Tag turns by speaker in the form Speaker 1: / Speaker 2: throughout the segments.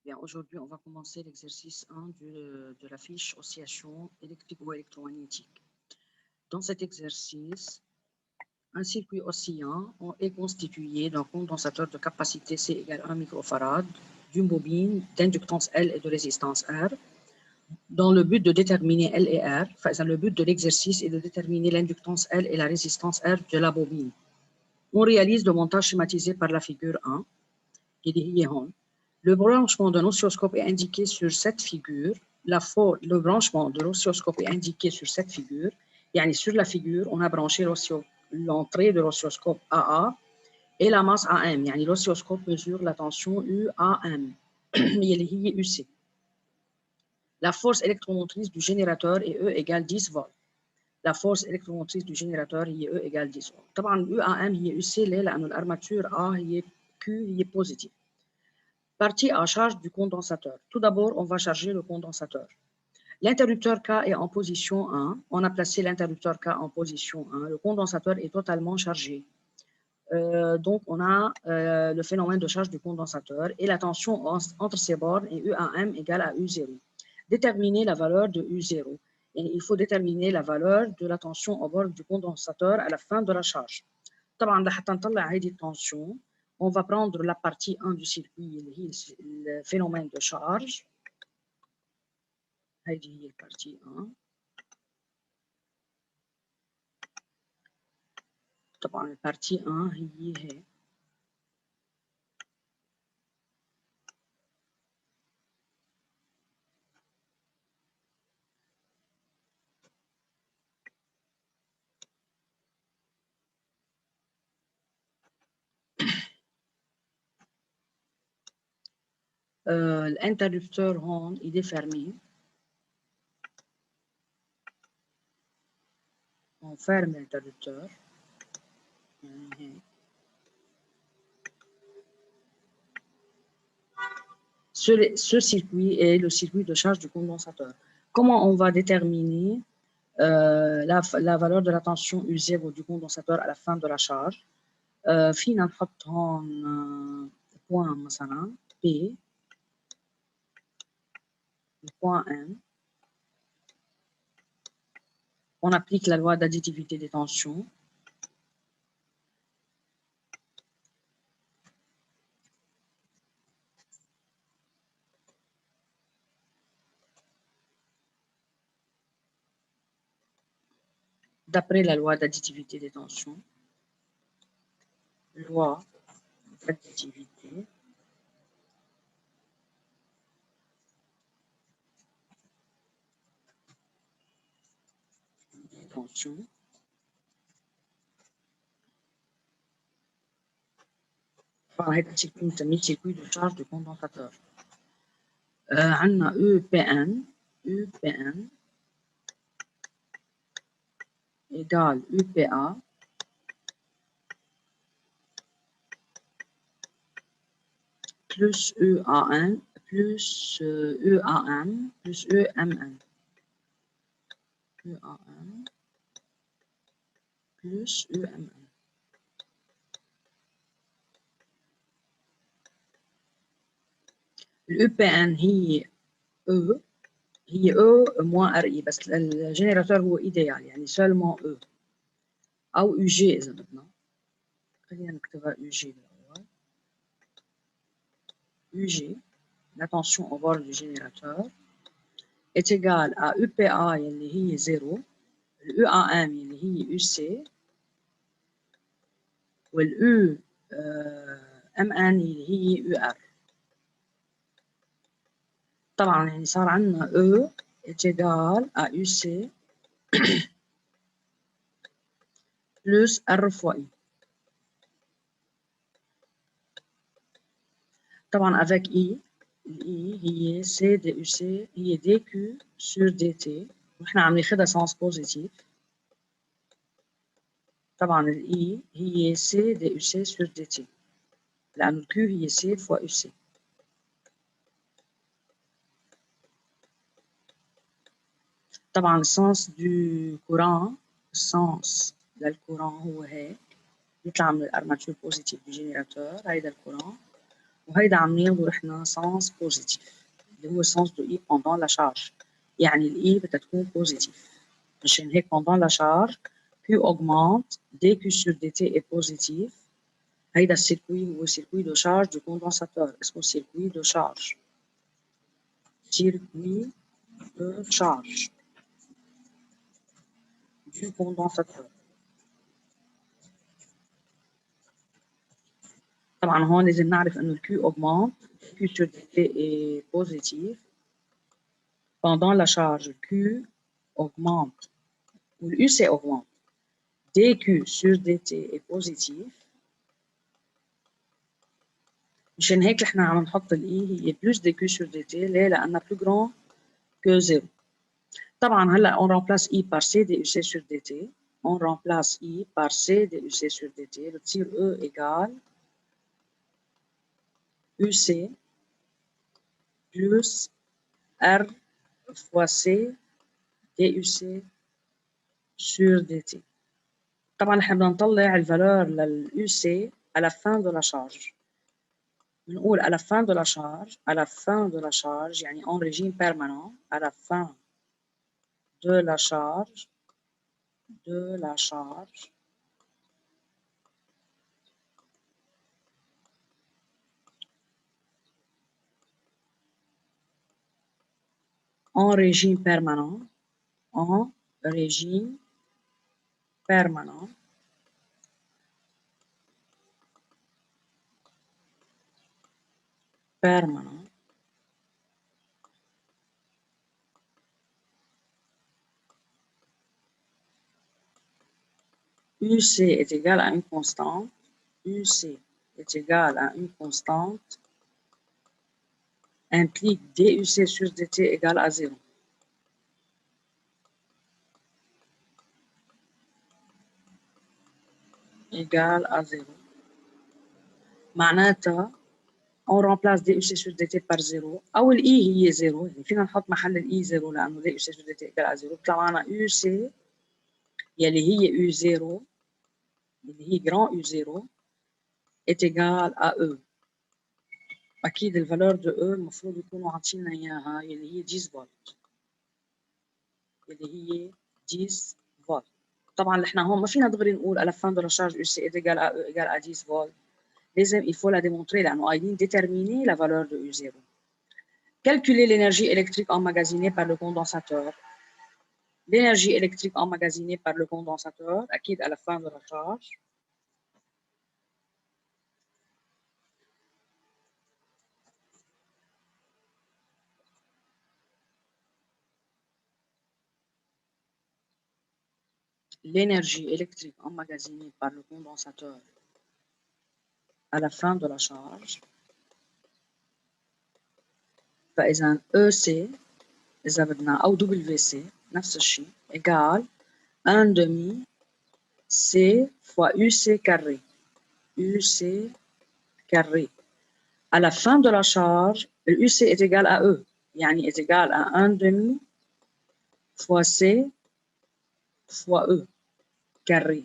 Speaker 1: Bien, aujourd'hui, on va commencer l'exercice 1 de la fiche oscillation électrique ou électromagnétique. Dans cet exercice, un circuit oscillant est constitué d'un condensateur de capacité C égale 1 microfarad, d'une bobine d'inductance L et de résistance R, dans le but de déterminer L et R. Enfin, le but de l'exercice est de déterminer l'inductance L et la résistance R de la bobine. On réalise le montage schématisé par la figure 1, qui est ici. Le branchement d'un oscilloscope est indiqué sur cette figure. Le branchement de l'oscilloscope est indiqué sur cette figure. Yani sur la figure, on a branché l'entrée de l'oscilloscope AA et la masse AM. Yani l'oscilloscope mesure la tension UAM. اللي هي UC. La force électromotrice du générateur est E égale 10 volts. La force électromotrice du générateur est E égale 10 volts. طبعا UAM هي UC ليه؟ لأنه الأرماتور A هي Q هي positive. Partie à charge du condensateur. Tout d'abord, on va charger le condensateur. L'interrupteur K est en position 1. On a placé l'interrupteur K en position 1. Le condensateur est totalement chargé. Donc, on a le phénomène de charge du condensateur et la tension entre ces bornes est UAM égale à U0. Déterminer la valeur de U0. Et il faut déterminer la valeur de la tension au bord du condensateur à la fin de la charge. طبعا لحتى نطلع هذه التنسيون on va prendre la partie 1 du circuit, le phénomène de charge. هذه هي البارتي 1. طبعا البارتي 1 هي l'interrupteur هون il est fermé. On ferme l'interrupteur. Ce circuit est le circuit de charge du condensateur. Comment on va déterminer la valeur de la tension U0 du condensateur à la fin de la charge? فينا نحط هون point مثلا P, le point N. On applique la loi d'additivité des tensions. D'après la loi d'additivité des tensions, loi d'additivité des tensions, هذا الشيء بنسميه circuit de charge du condensateur. عندنا UPN égale UPA plus EAN plus EAM plus EMN. EAM plus EMN. الEPN هي E هي E moins RI بس الجنراتور هو إيديال يعني seulement E أو UG إذا بدنا. خلينا نكتبها UG بالأول. UG, la tension au bord du générateur, est égale à UPA اللي هي 0, الUAM اللي هي UC, والU MN اللي هي UR. طبعا يعني صار عندنا E est égal à UC plus R fois I. طبعا avec I, I هي C DUC هي DQ sur DT ونحن عم ناخذها sens positif. طبعا ال I هي C DUC sur DT لأن ال Q هي C fois UC. طبعا sens du courant sens للcourant هو هيك يطلع من الارماتور بوزيتيف du générateur هيدا الكورون وهيدا عم ناخده نحن sens positif اللي هو sens de I pendant la charge. يعني ال I بدها تكون positif. مشان هيك pendant la charge Q augmente, dQ sur dt est positif. هيدا السيركوي هو circuit de charge du condensateur. اسمه circuit de charge. Circuit de charge du condensateur. طبعا هون لازم نعرف انه ال Q augmente, Q sur dt est positif. Pendant la charge, Q augmente, ou l'UC augmente. dQ sur dt est positif. مشان هيك نحن عم نحط ال E هي plus dQ sur dt. ليه؟ لأنها plus grand que 0. طبعا هلا on remplace I par C DUC sur dt. On remplace I par C DUC sur dt. بتصير E égale UC plus R fois C DUC sur dt. طبعا نحن بدنا نطلع الفالور للUC à la fin de la charge. بنقول à la fin de la charge, à la fin de la charge يعني en régime permanent, à la fin de la charge, en régime permanent, en régime permanent, UC est égal à une constante, UC est égal à une constante, implique DUC sur dt égale à 0. Égale à 0. معناتها on remplace DUC sur dt par 0 أو ال E هي 0. يعني فينا نحط محل ال E 0 لأنه DUC sur dt égale à 0. بيطلع معنا UC يلي هي U0 اللي هي grand U0 est égal à E. أكيد الفالور de E المفروض يكونوا عاطينا إياها اللي هي 10 فولت. اللي هي 10 فولت. طبعا نحن هون ما فينا دغري نقول à la fin de la charge UC est égal à E égale à 10 volts. لازم il faut la démontrer لأنه قايلين déterminer la valeur de U0. Calculer l'énergie électrique emmagasinée par le condensateur. L'énergie électrique emmagasinée par le condensateur, أكيد à la fin de la charge. L'énergie électrique emmagasinée par le condensateur à la fin de la charge. فإذا EC إذا بدنا أو WC نفس الشيء égal 1 demi C fois UC carré. UC carré. À la fin de la charge, le UC est égal à E. يعني est égal à 1 demi fois C fois E carré.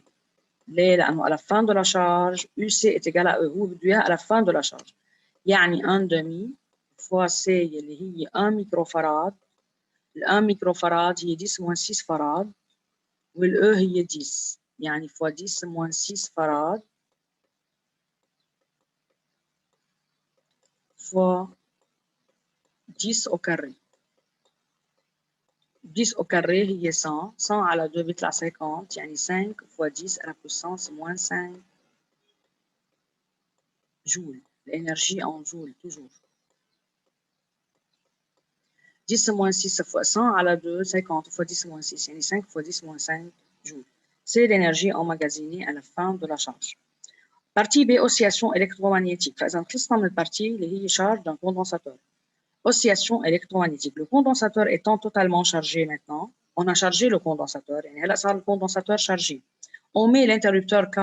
Speaker 1: ليه؟ لأنه à la fin de la charge, UC est égal à E. هو بده إياها à la fin de la charge. يعني 1 demi fois C اللي هي 1 ميكروفاراد. ال 1 ميكروفاراد هي 10 moins 6 فراد. وال E هي 10. يعني fois 10 moins 6 فراد fois 10 au carré. 10 au carré هي 100. 100 على 2 بيطلع 50. يعني 5 fois 10 à la puissance moins 5 joule. L'énergie en joule, toujours. 10 moins 6 fois 100 على 2, 50 fois 10 moins 6. يعني 5 fois 10 moins 5 joule. C'est l'énergie emmagasinée à la fin de la charge. Partie B, oscillation électromagnétique. فإذا خلصنا من البارتي اللي هي charge d'un condensateur. Oscillation électromagnétique. Le condensateur étant totalement chargé maintenant, on a chargé le condensateur. يعني هلا صار le condensateur chargé. On met l'interrupteur K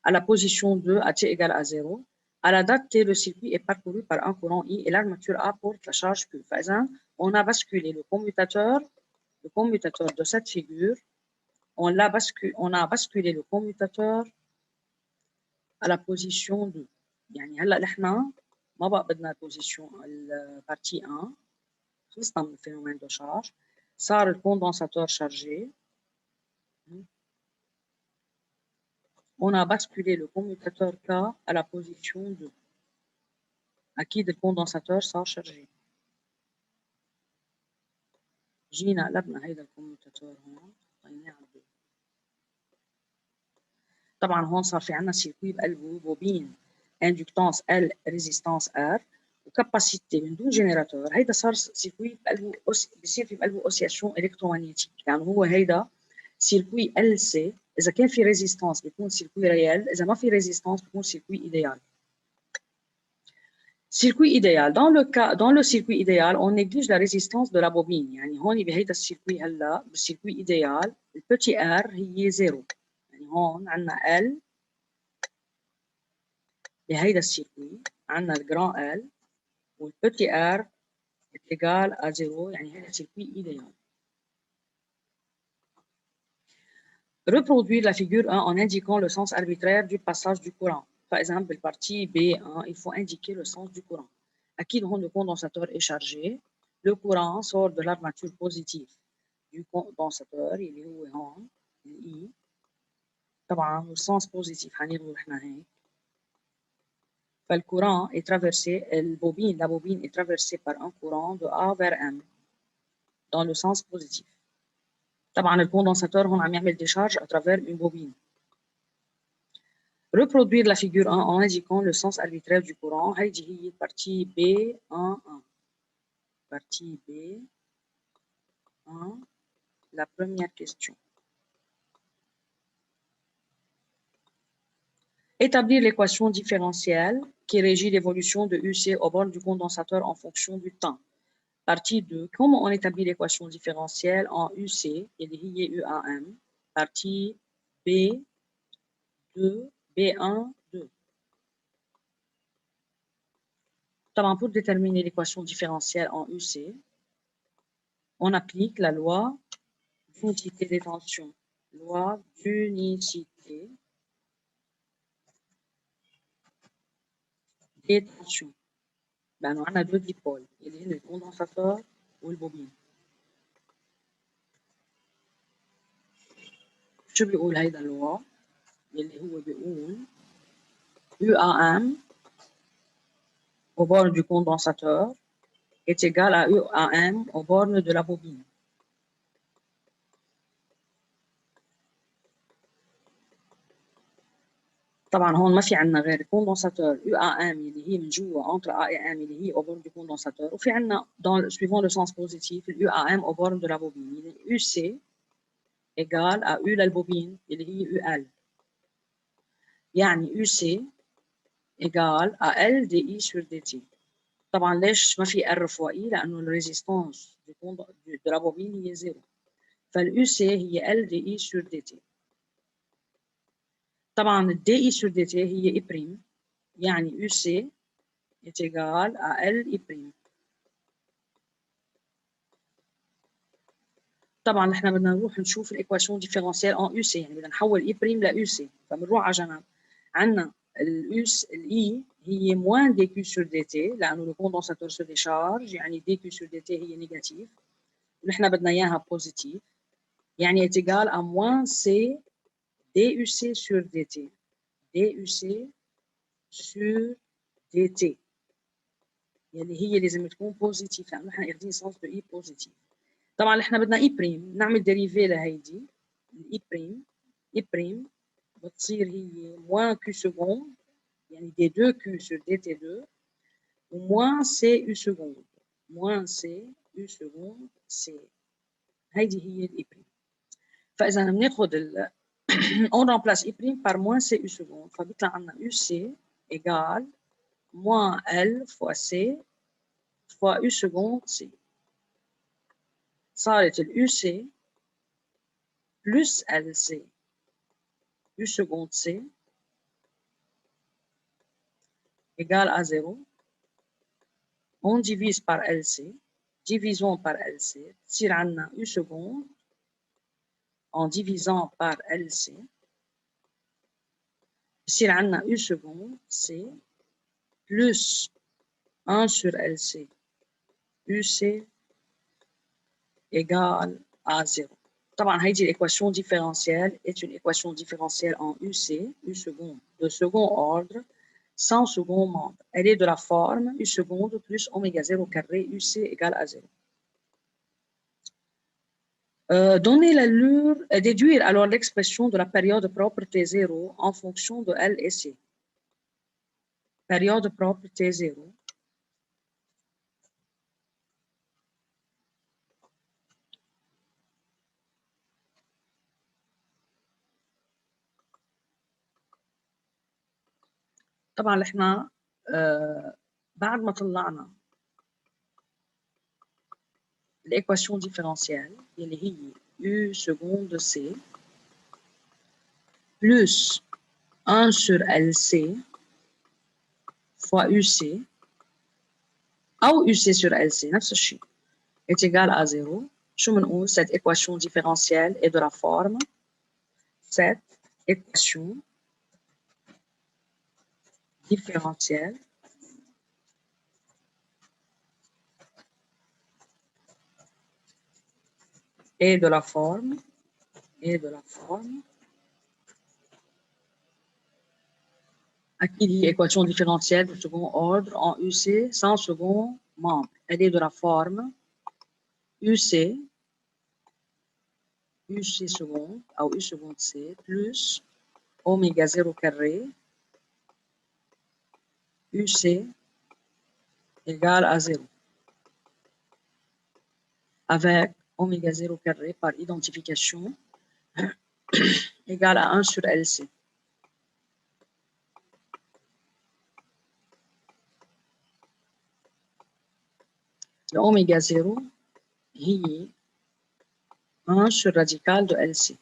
Speaker 1: à la position 2 à t égale à 0. À la date T, le circuit est parcouru par un courant I et l'armature apporte la charge Q. فإذا on a basculé le commutateur de cette figure, on a basculé le commutateur à la position 2. يعني هلا نحن ما بقى بدنا البوزيشن البارتي 1 خلصنا من الفينومين دو شارج صار الكوندنساتور شارجي on a basculé le commutateur K à la position 2 أكيد الكوندنساتور صار شارجي جينا قلبنا هيدا الكوميوتاتور هون حطيناه على 2 طبعا هون صار في عندنا سيركوي بقلبه بوبين اندكتانس ال ريزيستانس ار وكاباسيتي من دون جينيراتور هيدا صار سيركوي بقلبه بصير في بقلبه اوسياسيون الكترومغناطيسيه يعني هو هيدا سيركوي ال سي اذا كان في ريزيستانس بيكون سيركوي ريال اذا ما في ريزيستانس بيكون سيركوي ايديال circuit idéal. Dans le circuit idéal, on néglige la résistance de la bobine. يعني هون بهيدا السيركوي هلا بالسيركوي idéal البتي r هي 0 يعني هون عندنا L بهيدا السيركوي عندنا الجران L والبتي r est égal à 0 يعني هيدا السيركوي idéal. Reproduire la figure 1 en indiquant le sens arbitraire du passage du courant. Par exemple, بالبارتي B1, il faut indiquer le sens du courant. أكيد هون le condensateur est chargé. Le courant sort de l'armature positive du condensateur اللي هو هون I. طبعا le sens positif هناخده نحن هيك. فالcourant est traversé, la bobine est traversée par un courant de A vers M dans le sens positif. طبعا الكوندنساتور هون عم يعمل décharge à travers une bobine. Reproduire la figure 1 en indiquant le sens arbitraire du courant. هيدي هي partie B1. Partie B1. La première question. Établir l'équation différentielle qui régit l'évolution de UC au bord du condensateur en fonction du temps. Partie 2. Comment on établit l'équation différentielle en UC et هي UAM. Partie B2, B1, 2. طبعا pour déterminer l'équation différentielle en UC, on applique la loi d'unicité des tensions. Loi d'unicité des tensions. لأنه عندنا deux dipoles اللي هن الكوندنساتور والبوبين. شو بيقول هيدا اللوا؟ اللي هو بيقول UAM au bord du condensateur est égal à UAM au borne de la bobine. طبعا هون ما في عندنا غير الكوندنساتور UAM اللي هي من جوا entre A et M اللي هي au bord du condensateur وفي عندنا suivant le sens positif UAM au borne de la bobine يعني UC égal à U للبوبين اللي هي UL يعني UC égal à L dI sur dt. طبعا ليش ما في R فوق I؟ لأنه الريزيستانس de la bobine هي 0 فالU C هي L dI sur dt. طبعا ال dI sur dt هي I' يعني UC est égal à LI'. طبعا نحن بدنا نروح نشوف الايكواسيون ديفيرونسيال ان يو سي يعني بدنا نحول اي بريم لا يو سي فبنروح على جنب عندنا الاي هي موان دي كيو سور دي تي لانه لو كوندنساتور سو ديشارج يعني دي كيو سور دي تي هي نيجاتيف ونحن بدنا اياها بوزيتيف يعني اتيغال ا موان سي دي يو سي سور دي تي دي يو سي سور دي تي يعني هي لازم تكون بوزيتيف لانه نحن اخذين سنس دو اي بوزيتيف. طبعا احنا بدنا اي بريم نعمل ديريفي لهيدي الاي بريم اي بريم بتصير هي موان كيو سكوند يعني دي 2 كيو سور دي تي 2 وموان سي يو سكوند موان سي يو سكوند سي هيدي هي الاي بريم. فاذا بناخذ اون رامبلاس اي بريم بار موان سي يو سكوند فبيطلع عندنا يو سي ايجال موان ال فوا سي فوا يو سكوند سي. صارت اليو سي plus LC U seconde C égale à 0. On divise par LC. Divisons par LC. تصير عندنا U seconde en divisant par LC. تصير عندنا U seconde C plus 1 sur LC UC égale à 0. طبعا هيدي l'équation différentielle est une équation différentielle en UC, U seconde, de second ordre, sans second membre. Elle est de la forme U seconde plus oméga 0 carré UC égale à 0. Donner l'allure, déduire alors l'expression de la période propre T0 en fonction de L et C. Période propre T0. طبعا احنا بعد ما طلعنا l'équation différentielle اللي هي U seconde C plus 1 sur LC fois UC أو UC sur LC نفس الشيء est égal à 0. شو بنقول؟ Cette équation différentielle est de la forme cette équation différentielle est de la forme أكيد هي équation différentielle de second ordre en UC sans second membre. Elle est de la forme UC seconde ou U seconde C plus oméga 0 carré UC égale à 0. Avec oméga 0 carré par identification égale à 1 sur LC. L'oméga 0 est 1 sur radical de LC.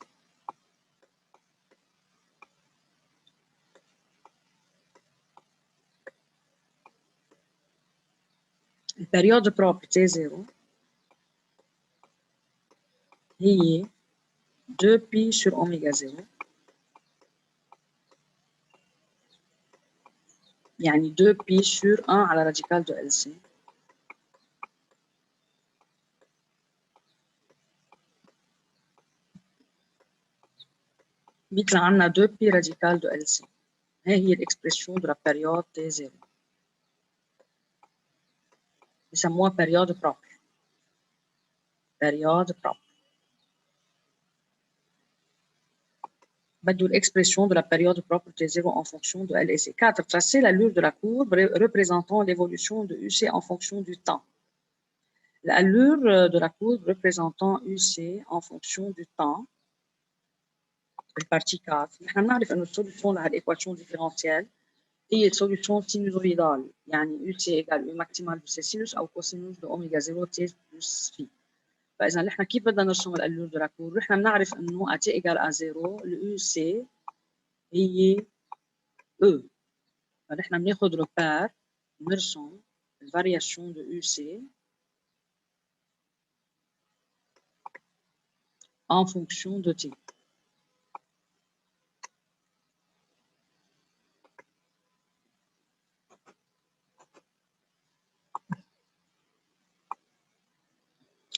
Speaker 1: La période propre T0 est 2pi sur oméga 0. يعني 2pi sur 1 على radical de LC. بيطلع عنا 2pi radical de LC. هي l'expression de la période T0. بيسموها période propre. Période propre. بدو l'expression de la période propre T0 en fonction de L et C. 4. Tracer l'allure de la courbe représentant l'évolution de UC en fonction du temps. L'allure de la courbe représentant UC en fonction du temps. البارتي 4 نحن بنعرف انه السوليوشن لهالايكواسيون ديفيرونسيال هي سوليوشن سينوزويدال يعني يو سي ايجال يو ماكسيمال دو سي سينوس او كوسينوس دو اوميجا 0 تي بلس في. فاذا نحن كيف بدنا نرسم الالور دو لا كور؟ نحن بنعرف انه ا تي ايجال ا 0 اليو سي هي او. فنحن بناخذ روبير نرسم الفارياسيون دو يو سي en fonction de t.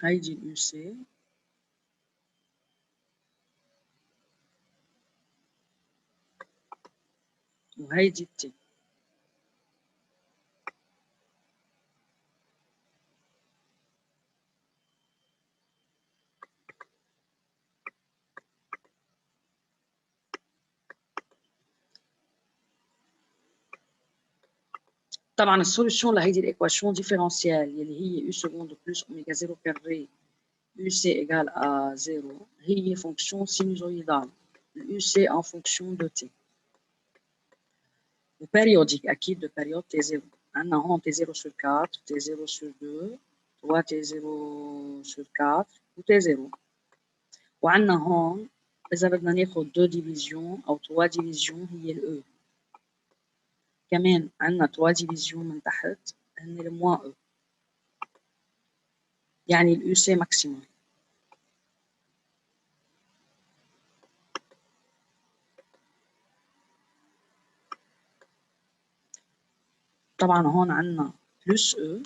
Speaker 1: هيدي اليو سي وهيدي التي. طبعا السوليوشن لهيدي الايكواسيون ديفيرونسيال يلي هي يو سكوند بلس اوميجا 0 كاري UC égale à 0 هي fonction sinusoïdale. UC en fonction de t. Périodique, acquis de période T0. عندنا هون T0 sur 4, T0 sur 2, 3 T0 sur 4 و T0. وعندنا هون إذا بدنا ناخذ 2 divisions أو 3 divisions هي ال E. كمان عندنا 3 divisions من تحت هن ال moins E. يعني ال UC maximum. طبعا هون عندنا plus E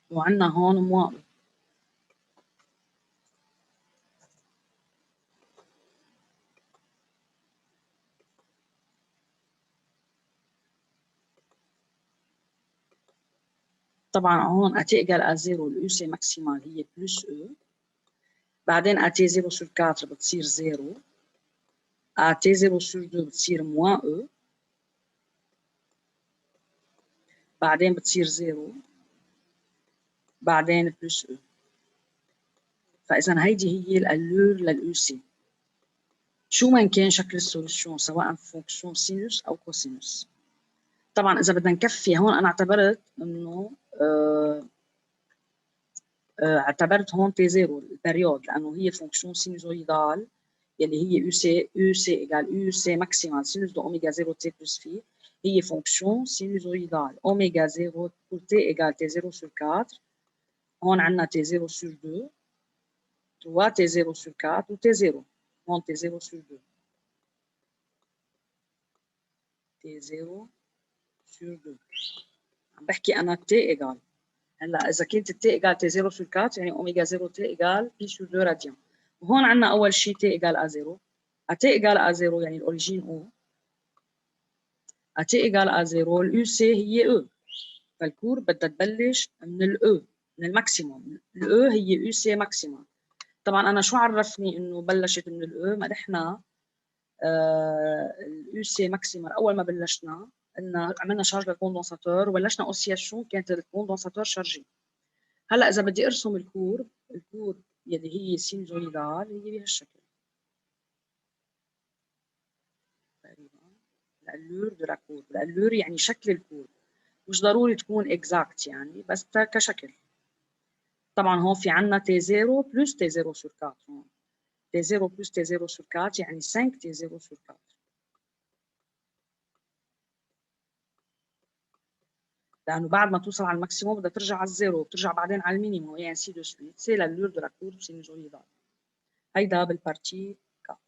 Speaker 1: وعندنا هون moins E. طبعا هون A T égale à 0 ال UC maximale هي plus E. بعدين A T 0 sur 4 بتصير 0. A T 0 sur 2 بتصير moins E. بعدين بتصير 0. بعدين بلس E. فإذا هيدي هي الألور للأو سي. شو ما كان شكل السوليوشن سواء فونكسيون سينوس أو كوسينوس. طبعا إذا بدنا نكفي هون أنا اعتبرت إنه اعتبرت هون تي زيرو البريود لأنه هي فونكسيون سينوزويدال يلي هي يو سي إيجال يو سي ماكسيمال سينوس دو أوميغا 0 تي بلس في هي فونكسيون سينوزويدال أوميغا 0 pour تي إيجال تي 0 sur 4. هون عندنا تي 0 sur 2 3 تي 0 sur 4 و تي 0 هون تي 0 sur 2 تي 0 sur 2 عم بحكي أنا تي إيجال. هلا إذا كانت تي إيجال تي 0 sur 4 يعني أوميغا 0 تي إيجال بي sur 2 راديان. وهون عندنا أول شيء تي إيجال أ 0. تي إيجال أ 0 يعني الأوريجين أو. تي إيجال أ 0 اليو سي هي أو. فالكور بدها تبلش من الأو من الماكسيموم. الأو هي يو سي ماكسيموم. طبعا أنا شو عرفني إنه بلشت من الأو؟ ما نحن اليو سي ماكسيموم أول ما بلشنا قلنا عملنا شارج للكوندنساتور وبلشنا اوسياسيون كانت الكوندنساتور شارجي. هلا اذا بدي ارسم الكور يلي هي سينوزويدال هي بهالشكل تقريبا. الالور دو لا كور، الالور يعني شكل الكور، مش ضروري تكون اكزاكت يعني بس كشكل. طبعا هون في عندنا تي 0 بلس تي 0 sur 4 هون تي 0 بلس تي 0 sur 4 يعني 5 تي 0 sur 4. لانه بعد ما توصل على الماكسيموم بدها ترجع على الزيرو وبترجع بعدين على المينيموم يعني سي دو سويت. سي l'allure de la courbe sinusoïdale. هيدا بالبارتي 4.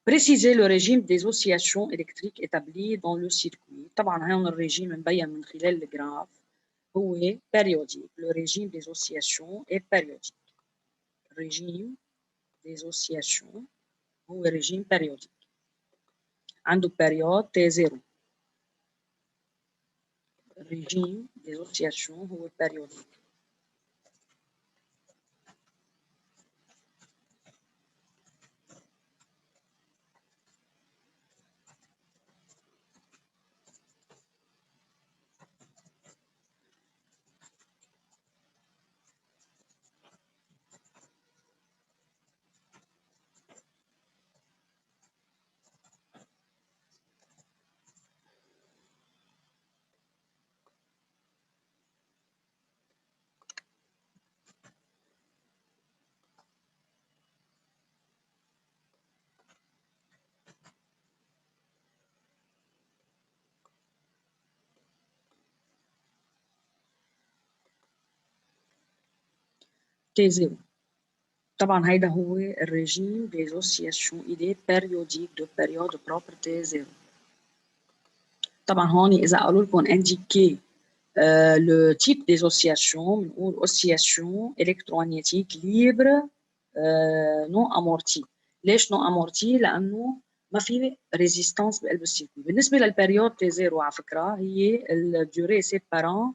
Speaker 1: Préciser le régime des oscillations électriques établi dans le circuit. طبعا هون الرجيم مبين من خلال الجراف هو périodique. Le régime des oscillations est périodique. الرجيم des oscillations هو رجيم périodique. عنده période T0. الرجيم des oscillations هو périodique. T0. طبعا هيدا هو الرجيم des oscillations. Il est périodique de période propre T0. طبعا هون إذا قالوا لكم indiquer le type des oscillations بنقول oscillation électromagnétique libre non amortie. ليش non amortie؟ لأنه ما في ريزيستانس بقلب السيركوي. بالنسبة للبريود تي 0 على فكرة هي الدوري سيبارون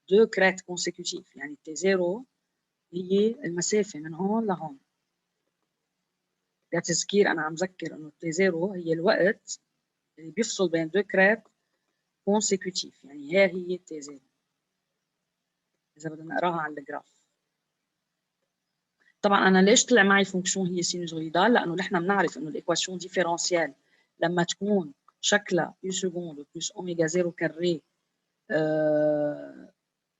Speaker 1: دو كريت كونسيكوتيف. يعني تي 0 هي المسافة من هون لهون. لتذكير أنا عم ذكر إنه تي 0 هي الوقت اللي بيفصل بين دو كريت كونسيكوتيف. يعني هي تي 0 إذا بدنا نقراها على الجراف. طبعا أنا ليش طلع معي فونكسيون هي سينوزويدال؟ لأنه نحن بنعرف إنه الإيكواسيون ديفيرونسيال لما تكون شكلها يو سكوند بلس أوميغا 0 كاري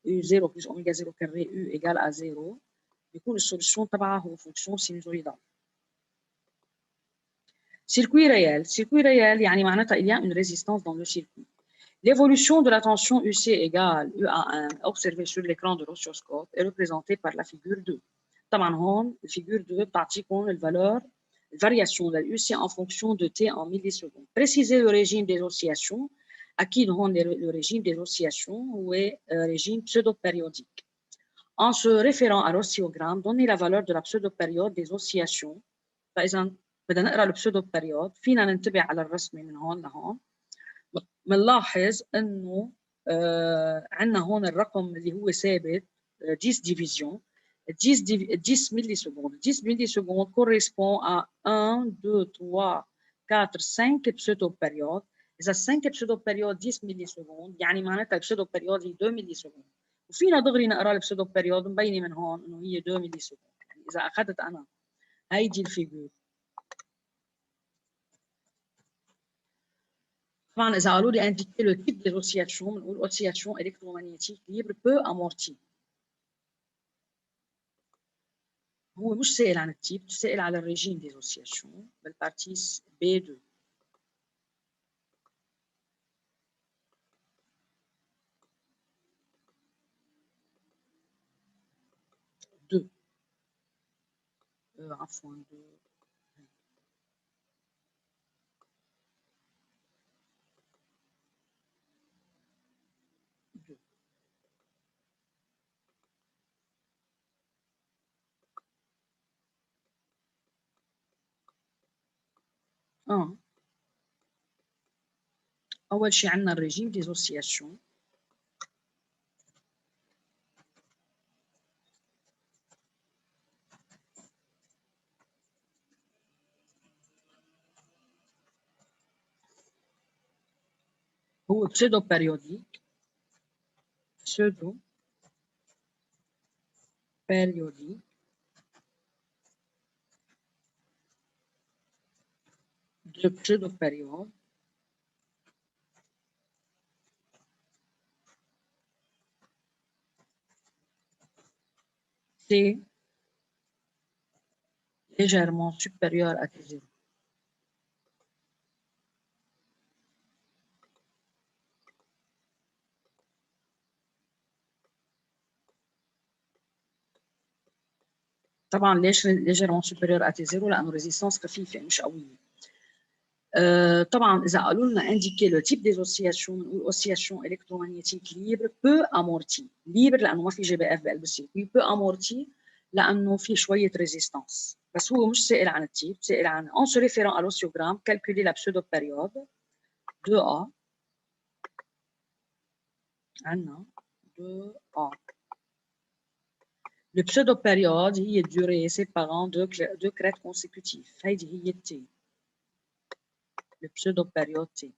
Speaker 1: يو 0 بلس أوميغا 0 كاري يو إيجال à 0 بيكون السوليوشن تبعها هو فونكسيون سينوزويدال. Circuit réel. Circuit réel يعني معناتها il y a une résistance dans le circuit. L'évolution de la tension UC égale UA1 observée sur l'écran de l'oscilloscope est représentée par la figure 2. طبعا هون الفيجور 2 بتعطيكم الفالور الفارياسيون للUC en fonction de t en millisecondes. Préciser le régime des oscillations أكيد هون le régime des oscillations هو régime pseudo-périodique. En se référant à l'oscillogramme, donnez la valeur de la pseudo-période des oscillations. فإذا بدنا نقرأ البسودو-période فينا ننتبه على الرسمة من هون لهون. بنلاحظ إنه عندنا هون الرقم اللي هو ثابت 10 division 10 millisecondes. 10 millisecondes correspond à 1, 2, 3, 4, 5 pseudo-périodes. إذا 5 pseudo-périodes 10 millisecondes يعني معناتها البسودو-période هي 2 millisecondes. وفينا دغري نقرا البسودو-période مبينة من هون إنه هي 2 millisecondes. يعني إذا أخذت أنا هيدي الفيجور طبعا إذا قالوا لي indiquer le type des oscillations بنقول oscillation électromagnétique libre peu amortie. هو مش سائل عن التيب، سائل على الريجيم دي اوسياسيون بالبارتي بي 2. عفوا 2 أول شيء عندنا الريجيم دي اوسياسيون. هو pseudo périodique de pseudo-période T légèrement supérieur à T0. طبعا ليش légèrement supérieur à T0 لأنه ريزيستانس خفيفة مش قوية. طبعا إذا قالوا لنا indiquer le type des oscillations بنقول oscillation électromagnétique libre peu amorti. libre لأنه ما في جي بي اف بقلب السيركوي، peu amorti لأنه في شوية ريزيستانس. بس هو مش سائل عن التيب، سائل عن en se référant à l'oscillogramme calculer la pseudo-période 2A. عندنا 2A. Le pseudo-période هي durée séparant deux crêtes consécutives. هيدي هي T. Le pseudo-période T.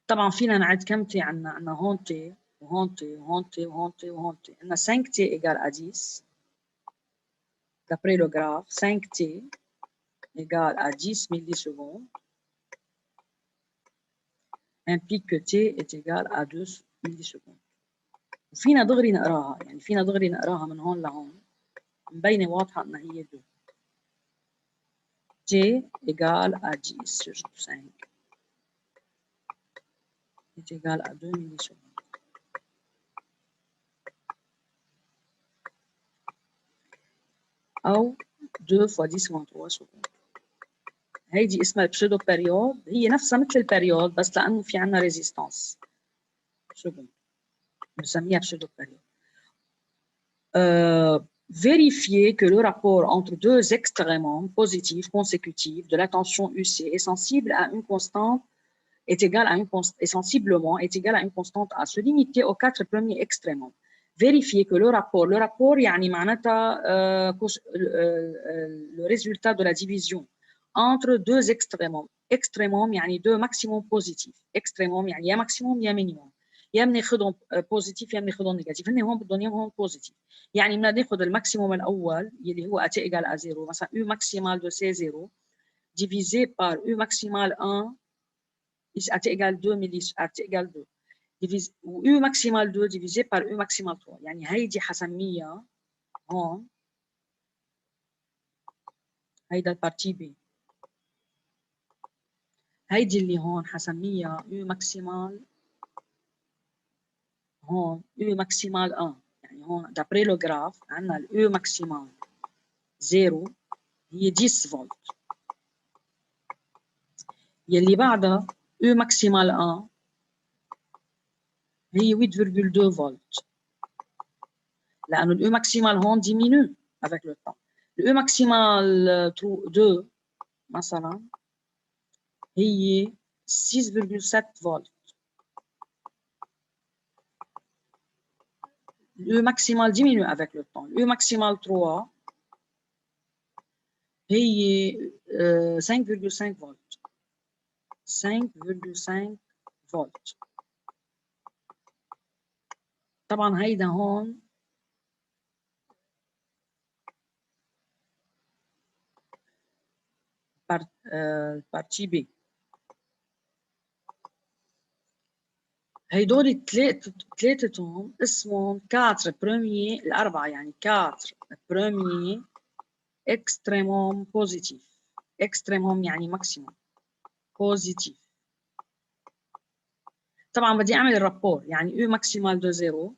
Speaker 1: طبعا فينا نعد كم تي عندنا هون تي وهون تي وهون تي وهون تي وهون تي. عندنا 5 تي égale à 10 d'après le graphe. 5 t égale à 10 millisecondes implique que t est égal à 2 millisecondes. وفينا دغري نقراها، يعني فينا دغري نقراها من هون لهون مبينه واضحه انها هي 2. t égale à 10 sur 5 est égal à 2 millisecondes. أو 2 fois 10 moins 3 secondes. هيدي اسمها البسودو بيريود، هي نفسها مثل البيريود بس لأنه في عنا ريزيستانس. seconde. بنسميها pseudo période. Vérifier que le rapport entre deux extrêmums positifs consécutifs de la tension UC est sensible à une constante est égal à une constante sensiblement est égal à une constante A. Se limiter aux 4 premiers extrémums. Vérifier que le rapport يعني معناتها le résultat de la division entre deux extrémums. Extrémum يعني deux maximum positifs. Extrémum يعني يا maximum يا minimum. يا بناخذهم بوزيتيف يا بناخذهم نيجاتيف. هن هون بدهم اياهم بوزيتيف. يعني بدنا ناخذ الماكسيموم الاول يلي هو ات ايجال ا 0 مثلا U maximal de C0 divisé par U maximal 1 at égal 2 at égal 2 divisé و U maximal 2 divisé par U maximal 3. يعني هيدي حسميها هون هيدا البارتي بي. هيدي اللي هون حسميها U maximal هون U maximal 1. يعني هون d'après le graphe عندنا ال U maximal 0 هي 10 فولت. يلي بعدها E maximal 1 هي 8,2 فولت لأنه ال E maximal هون diminue avec le temps. Le E maximal 2 مثلا هي 6,7 فولت. Le E maximal diminue avec le temps. Le E maximal 3 هي 5,5 فولت. 5,5 فولت. طبعا هيدا هون بارتي بي. هيدول ثلاثتهم اسمهم 4 بروميي الأربعة يعني 4 بروميي اكستريموم بوزيتيف. اكستريموم يعني ماكسيموم بوزيتيف. طبعا بدي اعمل الرابور يعني يو ماكسيمال دو 0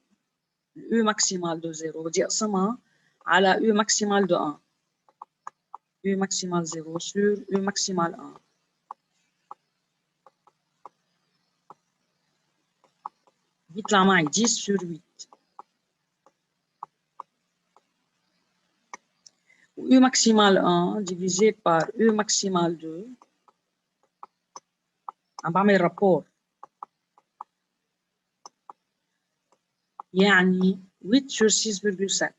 Speaker 1: يو ماكسيمال دو 0 بدي اقسمها على يو ماكسيمال دو 1 يو ماكسيمال 0 سور يو ماكسيمال 1 بيطلع معي 10 sur 8 U maximal 1 divisé par U maximal 2 عم بعمل رابور يعني 8 sur 6,7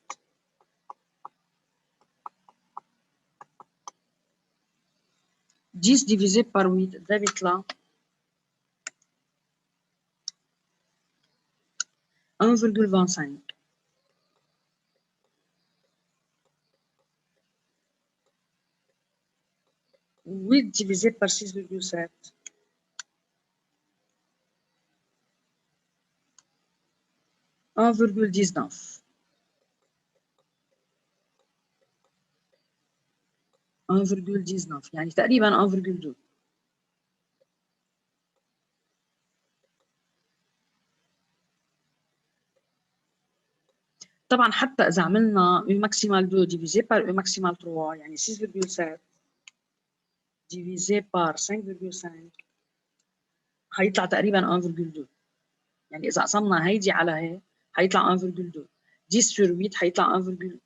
Speaker 1: 10 divisé par 8 ده بيطلع 1,25 8 divisé par 6,7 1,19 1,19 يعني تقريبا 1,2 طبعا حتى اذا عملنا U maximal 2 divisé par U maximal 3 يعني 6,7 divisé par 5,5 هيطلع تقريبا 1,2 يعني اذا قسمنا هيدي على هي هيطلع 1,2 10 sur 8 هيطلع 1,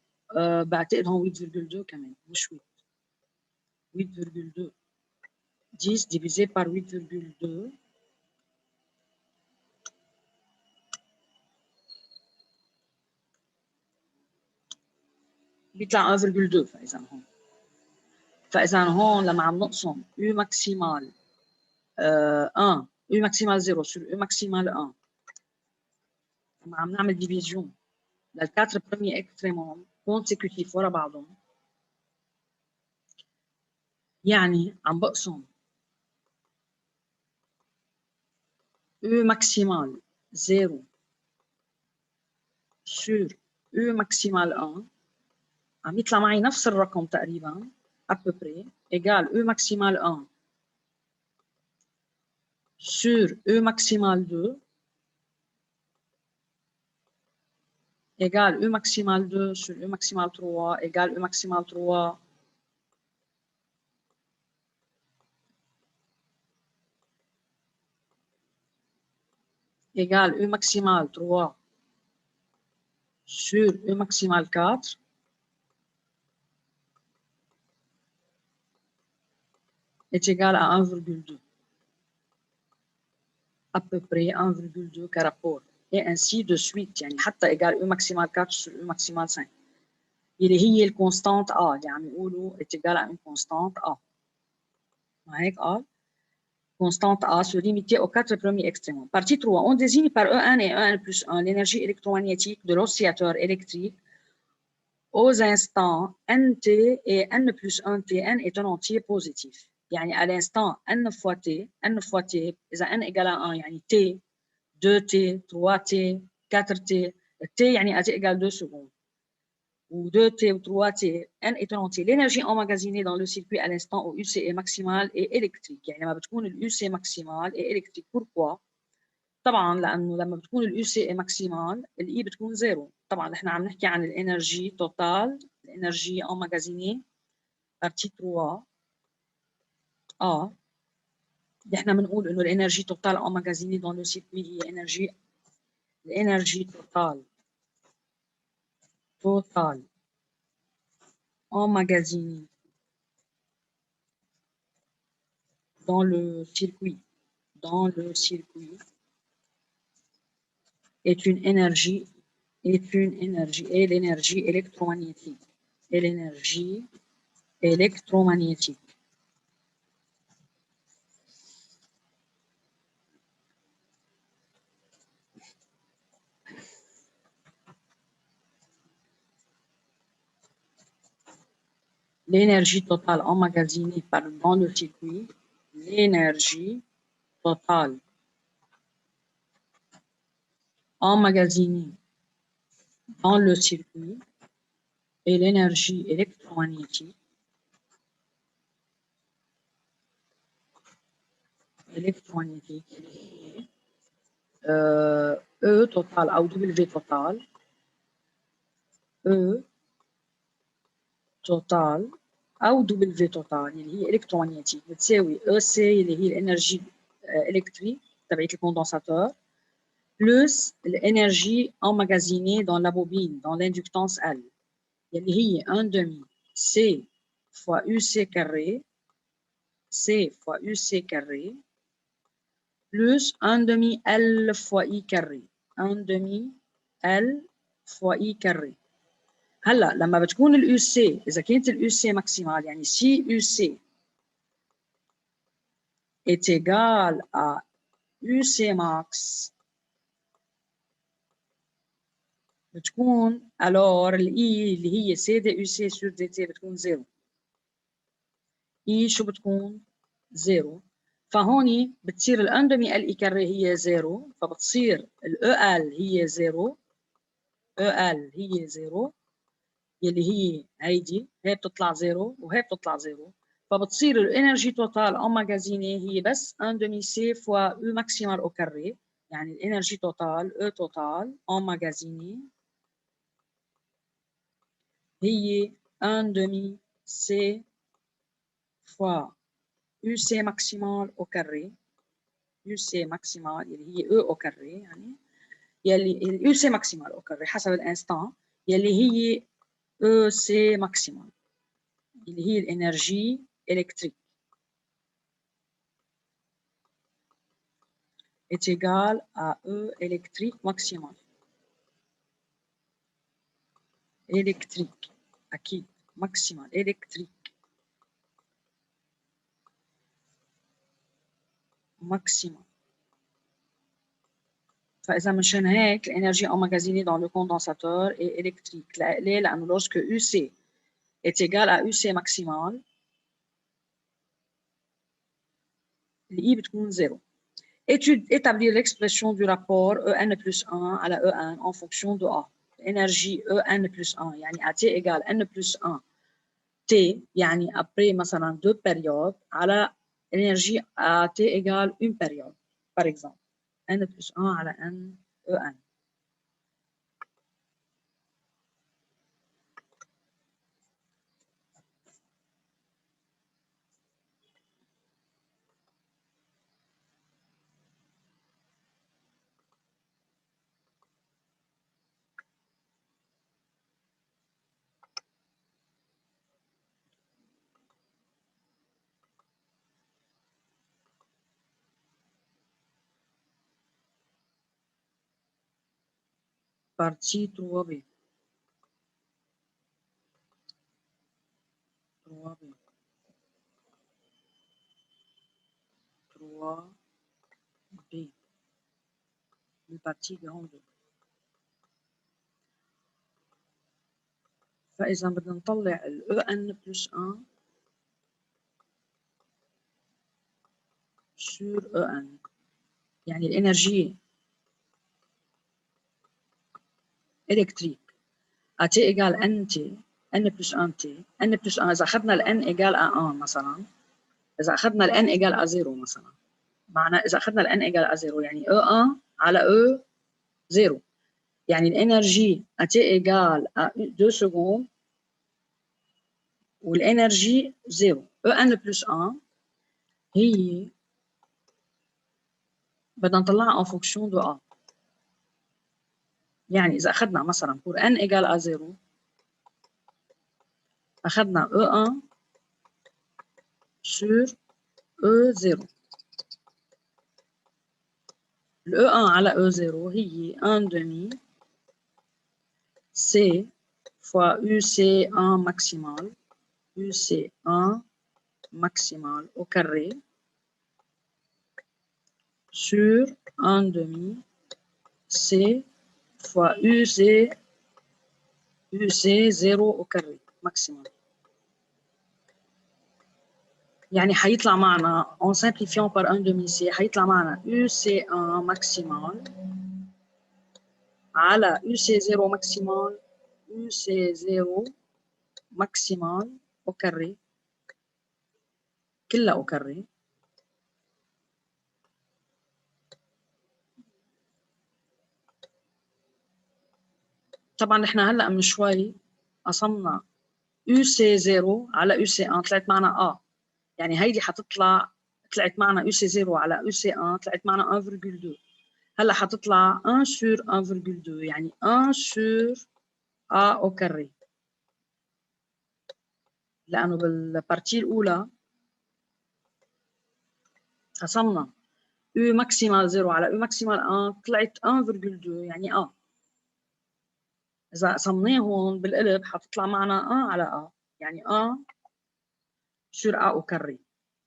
Speaker 1: بعتقد هون 8,2 كمان مش 8 8,2 10 divisé par 8,2 بيطلع 1,2 فاذا هون لما عم نقسم U maximal 1 U maximal 0 sur U maximal 1 لما عم نعمل ديفيجن للكاتر بروميي اكستريموم كونسيكوتيف ورا بعضهم يعني عم بقسم U maximal 0 sur U maximal 1 عم يطلع معي نفس الرقم تقريبا à peu près égal U maximal 1 sur U maximal 2 égal U maximal 2 sur U maximal 3 égal U maximal 3 égal U maximal 3 sur U maximal 4 est égal à 1,2. À peu près 1,2 par rapport. Et ainsi de suite. يعني حتى égal U maximal 4 sur U maximal 5. اللي هي الكونستانت A اللي عم يقولوا est égal à une constante A. ما هيك قال؟ Constante A se limiter aux 4 premiers extrêmes. Partie 3. On désigne par E1 et E1 plus 1 l'énergie électromagnétique de l'oscillateur électrique aux instants nt et n plus 1t, n est un entier positif. يعني à l'instant n fois t, إذا n égale à 1 يعني t, 2t, 3t, 4t, t يعني at égale 2 secondes. Ou 2t ou 3t, n est un entier. L'énergie emmagasinée dans le circuit à l'instant où UC est maximal et électrique. يعني لما بتكون ال UC maximal et électrique. Pourquoi؟ طبعا لانه لما بتكون الاي سي اي ماكسيمال الاي بتكون زيرو. طبعا نحن عم نحكي عن الانرجي توتال الانرجي اماغازيني بارتي 3 ا احنا بنقول انه الانرجي توتال emmagasinée dans le circuit هي الانرجي توتال emmagasinée dans le circuit est une énergie et l'énergie électromagnétique l'énergie totale emmagasinée dans le circuit, l'énergie totale emmagasinée dans le circuit et l'énergie électromagnétique E total أو W total E total أو W total اللي هي إلكترومغناطيسية بتساوي EC اللي هي الإنرجي إلكتريك تبعت الكوندنساتور plus l'énergie emmagasinée dans la bobine, dans l'inductance L, اللي هي 1 demi C fois UC carré, plus 1 demi L fois I carré, 1 demi L fois I carré. هلا لما بتكون اليو سي اذا كانت اليو سي ماكسيمال يعني سي يو سي est égal à UC max بتكون alors الاي اللي هي سي دي يو سي سور دي تي بتكون زيرو. اي شو بتكون؟ زيرو. فهون بتصير الاندومي ال اي كاري هي زيرو فبتصير الاو ال هي زيرو. هي زيرو يلي هي هيدي هي بتطلع زيرو وهي بتطلع زيرو فبتصير الانرجي توتال emmagasinée هي بس 1 demi c fois U maximal au carré يعني الانرجي توتال E توتال emmagasinée هي 1 demi c fois UC maximal au carré UC maximal اللي هي E au carré يعني يلي UC maximal au carré حسب الانستان يلي هي EC maximal اللي هي الانرجي électrique est égal à E électrique maximal. électrique أكيد maximal électrique maximal. فإذا مشان هيك الإنرجي emmagasinée dans le condensateur est électrique. ليه؟ لأنه lorsque UC est égal à UC maximal l'I بتكون زيرو. Établir l'expression du rapport En plus 1 على En en fonction de A. L'énergie En plus 1 يعني à T égale N plus 1 T يعني après مثلا 2 périodes على l'énergie à T égale une période par exemple N plus 1 على N En. Partie 3B. 3B. 3B. البارتي grande. فإذا بدنا نطلع ال En plus 1 sur En يعني الإنرجي électrique à T égale NT N plus 1T N plus 1 إذا أخذنا ال N égale à 1 مثلا إذا أخذنا ال N égale à 0 مثلا معنى إذا أخذنا ال N égale à 0 يعني E1 على E0 يعني الإنرجي à T égale à 2 secondes والإنرجي 0 En plus 1 هي بدنا نطلعها en fonction de A. يعني إذا أخذنا مثلا pour n égale à 0 أخذنا E1 sur E0. ال E1 على E0 هي 1 demi C fois UC1 maximal UC1 maximal au carré sur 1 demi C fois UC0 au carré maximal. يعني حيطلع معنا en simplifiant par 1 demi C حيطلع معنا UC1 maximal على UC0 maximal UC0 maximal au carré كلها au carré طبعا نحن هلا من شوي قسمنا UC0 على UC1 طلعت معنا A. يعني هيدي حتطلع طلعت معنا UC0 على UC1 طلعت معنا 1,2. هلا حتطلع 1 sur 1,2 يعني 1 sur A au carré. لأنه بالبارتي الأولى قسمنا U ماكسيمال 0 على U ماكسيمال 1 طلعت 1,2 يعني A. إذا قسمناهم بالقلب حتطلع معنا A على A يعني A sur A au carré.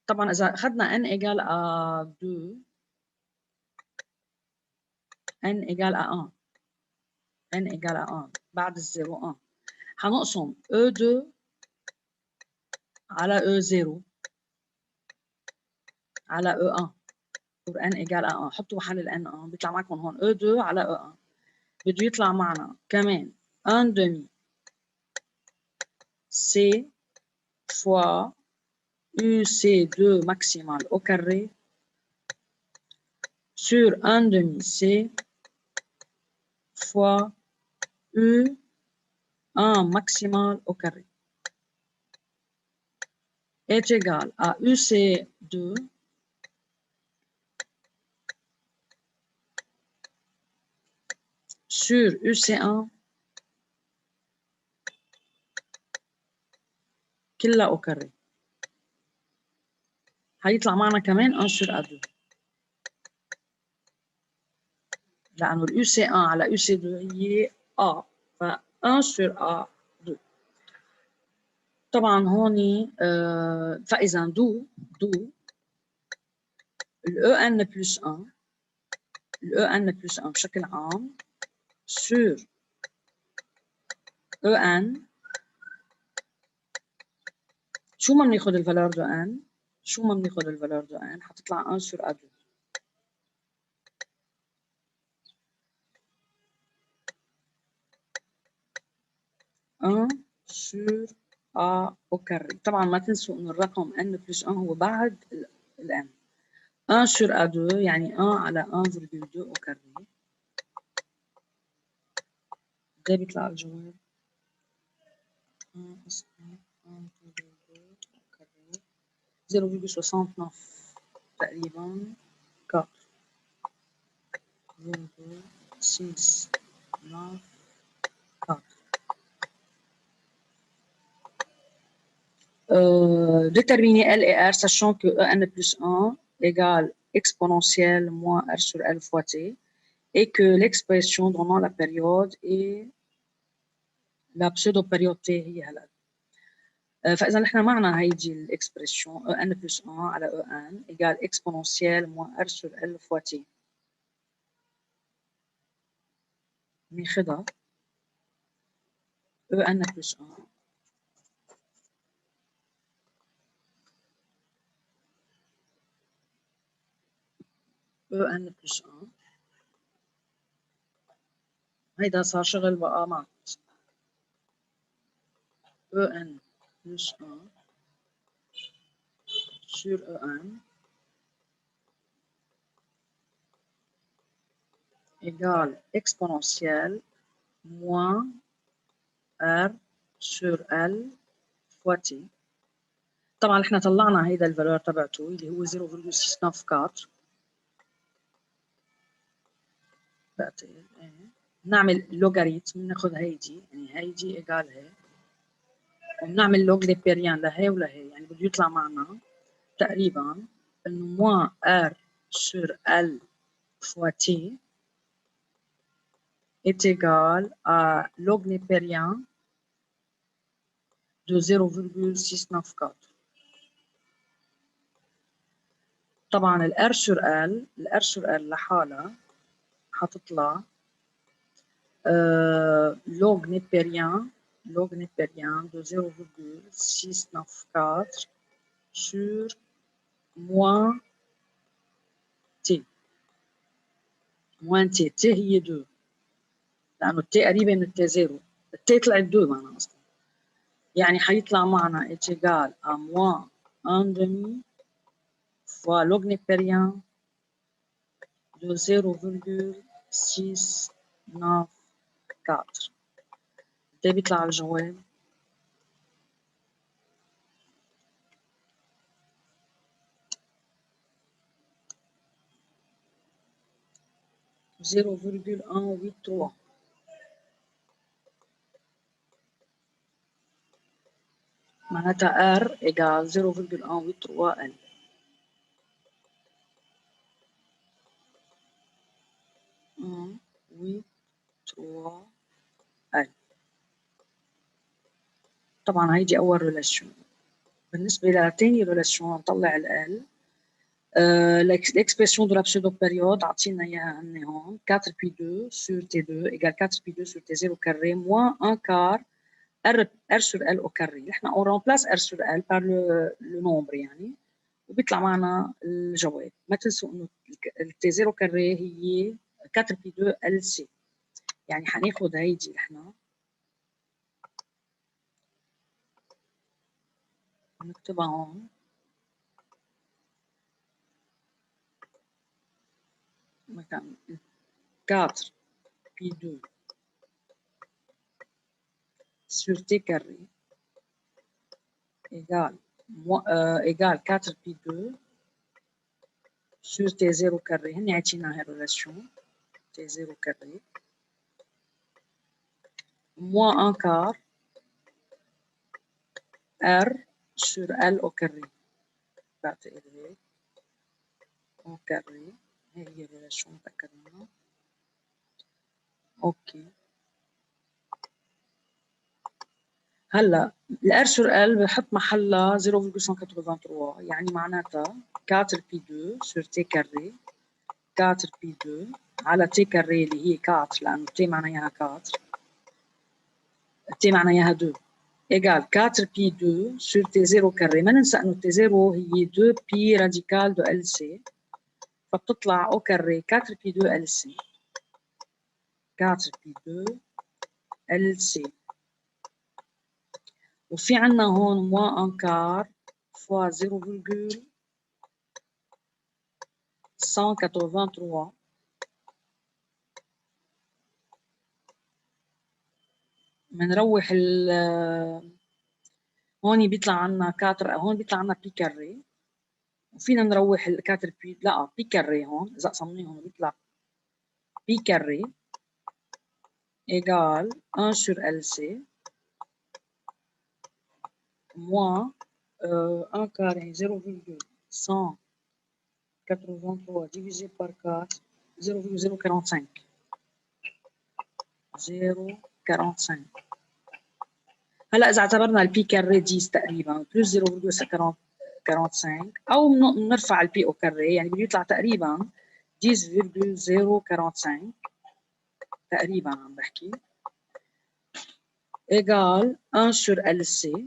Speaker 1: طبعا إذا أخذنا N égale à 2 N égale à 1 N égale à 1 بعد الزيرو 1 حنقسم E2 على E0 على E1 pour N égale à 1. حطوا محل ال N1 بيطلع معكم هون E2 على E1 بده يطلع معنا كمان 1 demi C fois UC2 maximal au carré sur 1 demi C fois U1 maximal au carré est égal à UC2 sur UC1 كلها au carré. هيطلع معنا كمان 1 sur A2 لأنه ال UC1 على UC2 هي A ف 1 sur A2. طبعا هون فإذا دو ال EN plus 1 ال EN plus 1 بشكل عام sur EN شو ما بناخذ الفالور دو ان شو ما بناخذ الفالور دو ان حتطلع 1 sur A2 1 sur A au carré. طبعا ما تنسوا انه الرقم n plus 1 هو بعد ال n 1 sur A2 يعني 1 على 1,2 au carré. ده بيطلع الجواب 1 أصفر 1,2 au carré 0,69 تقريبا 4 0,6 9 4. Déterminer L et R, sachant que En plus 1 égale exponentielle moins R sur L fois T, et que l'expression donnant la période est la pseudo-période T هي هلا. فإذا نحن معنا هيدي الإكسبريشن En plus 1 على En égale exponentielle moins R sur L fois T. ناخدها En plus 1 En plus 1 هيدا صار شغل بقى معك En plus 1 sur En égale exponentielle moins R sur L fois T. طبعا احنا طلعنا هيدا الفالور تبعته اللي هو 0,694 بعتقد نعمل لوغاريتم، ناخذ هيدي يعني هيدي ايجال هي، وبنعمل لوغ لبيريان لهي ولهي، يعني بده يطلع معنا تقريبا انه موان ار سور ال فوا تي est égal à log népérien de 0,694. طبعا الار سور ال لحالها حتطلع log népérien de 0,694 sur moins t. moins t هي 2 لانه التي قريبه من التي 0، التي طلعت 2 معنا اصلا، يعني حيطلع معنا est égal à moins 1/2 fois log népérien de 0,694. ده بيطلع الجواب 0,183. معناتها R égale 0,183 L. طبعا هيدي أول ريلاسيون. بالنسبة لتاني ريلاسيون نطلع ال L. L'expression de la pseudo-période عطينا إياها هن هون 4 pi 2 sur T2 égale 4 pi 2 sur T0 au carré moins 1 quart R sur L au carré. نحن on remplace R sur L par le nombre يعني، وبيطلع معنا الجواب. ما تنسوا انه T0 كاري هي 4 pi 2 LC، يعني حناخد هيدي نحن نكتبها هون مكان 4 pi 2 sur T carré égale 4 pi 2 sur T0 carré. هني عطينا هاي الريلاسيون T0 carré moins 1 quart R sur L au carré. بعتقد هيك au carré. هي هي الريلاسيون تأكدنا. اوكي هلا الار سور ال بحط محلها 0,183، يعني معناتها 4 بي 2 سور تي كاري 4 بي 2 على تي كاري اللي هي 4 لانه تي معناها 4 تي معناها 2 ايجال 4 بي 2 سور تي 0 كاري. ما ننسى انه تي 0 هي 2 بي راديكال دو ال سي، فبتطلع او كاري 4 بي 2 ال سي 4 بي 2 ال سي. وفي عنا هون moins un quart fois 0,183. بنروح هون بيطلع عنا 4، هون بيطلع عنا بي كاري، وفينا نروح ال 4 بي، لا بي كاري هون اذا قسمناه هون بيطلع بي كاري égal 1 sur LC moins 1 quart يعني 0,183 divisé par 4 0,045 0,45. هلا اذا اعتبرنا البي كاري 10 تقريبا بلس 0,45 او بنرفع البي او كاري، يعني بده يطلع تقريبا 10,045 تقريبا عم بحكي ايجال 1 sur LC.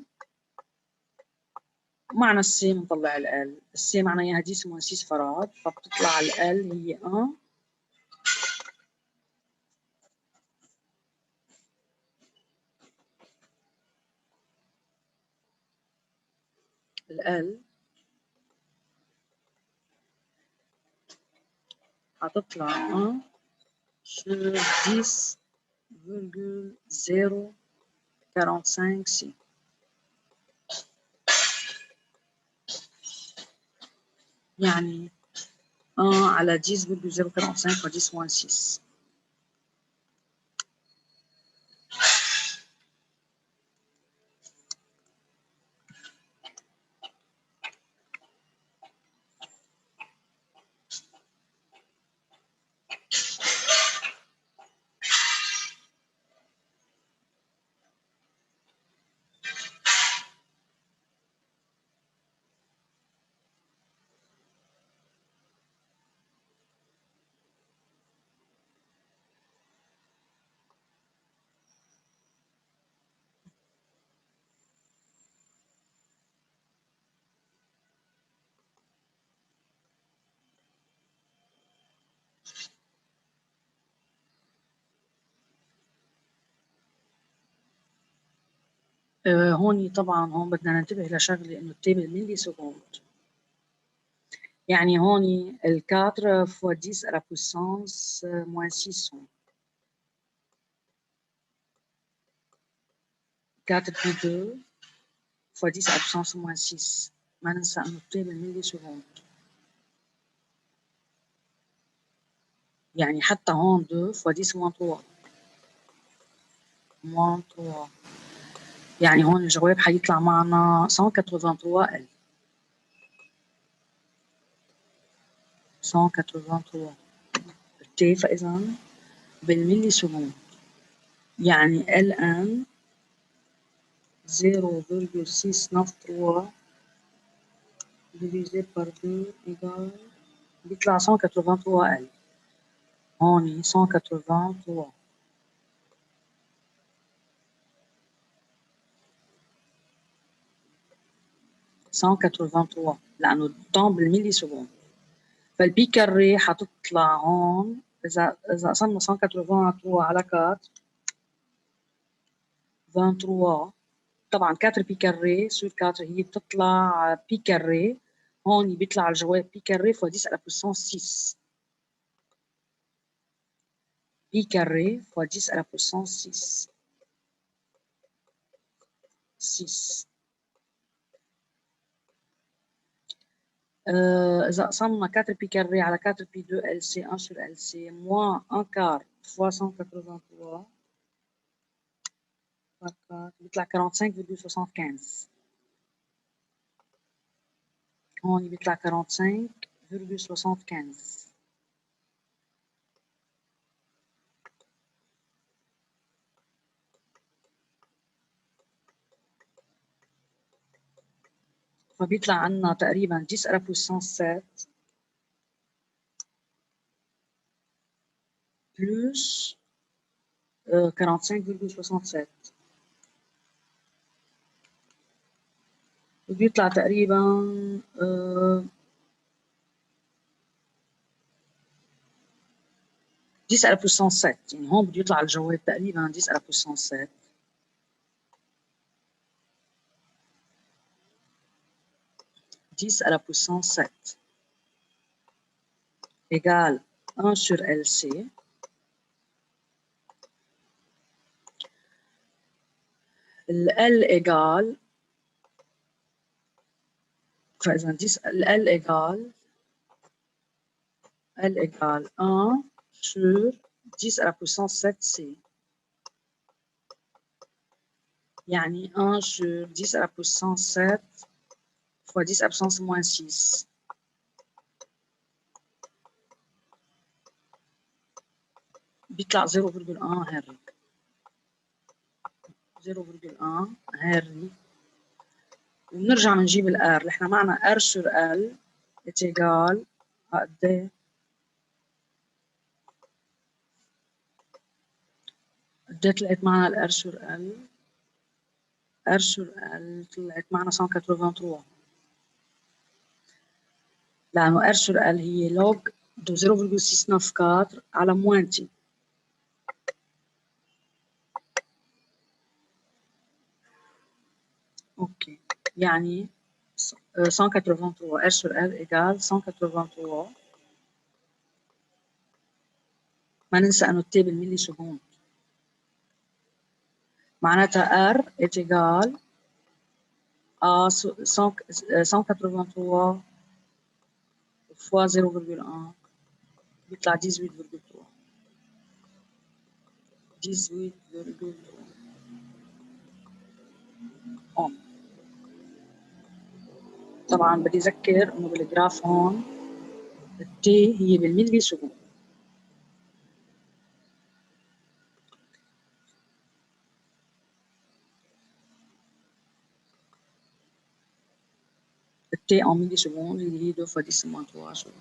Speaker 1: معنى السي بنطلع ال السي معناها 10 moins 6 فراد، فبتطلع ال هي 1 ال حتطلع 1 sur 10,045 سي. يعني 1 على 10,045 و 10 moins 6 هون طبعا هون بدنا ننتبه لشغله انه التي بالملي سكوند. يعني هون ال 4 fois 10 à la puissance moins 600. 4 pi 2 fois 10 à la puissance moins 6. ما ننسى انه التي بالملي سكوند. يعني حتى هون 2 fois 10 moins 3. moins 3. يعني هون الجواب حيطلع معنا 183 ال. 183 التي، فإذا بالملي سكوند يعني ال ان 0,693 divisé par 2 égale بيطلع 183 ال. هون 183 183 لأنه الطن بالملي سكوند، فالبي كاري حتطلع هون إذا قسمنا 183 على 4 23. طبعا 4 بي كاري سور 4 هي بتطلع بي كاري. هون بيطلع الجواب بي كاري فوا 10 على بوسونس 6. بي كاري فوا 10 على بوسونس 6. 6. إذا قسمنا 4 بي كاري على 4 بي 2 ال سي 1 sur ال سي موان 1 quart fois 183 par 4 بيطلع 45,75. هون بيطلع 45,75. فبيطلع عنا تقريبا 10 على بوسونس 7 plus 45,67 وبيطلع تقريبا 10 على بوسونس 7. يعني هون بده يطلع الجواب تقريبا 10 على بوسونس 7. 10 على بوسونس 7 égale 1 sur LC. ال égale فإذا 10 ال égale 1 sur 10 à la puissance 7C. يعني 1 sur 10 à la puissance 7 fois 10 à la puissance moins 6. بيطلع 0,1 هنري. 0,1 هنري. وبنرجع بنجيب الار. نحن معنا ار سور ال est égal à قد ايه؟ قد ايه طلعت معنا الار سور ال؟ ار سور ال طلعت معنا 183 لأنه ار سور ال هي log de 0,694 على موانتي. اوكي يعني 183 ار سور ال ايجال 183. ما ننسى انه التي بالملي سكوند معناتها ار est égal à 183 fois 0,1 بيطلع 18,3. 18,3. طبعا بدي اذكر انه بالجراف هون التي هي بالملي سكوند. التي en milli secondes اللي هي 2 fois 10 moins 3.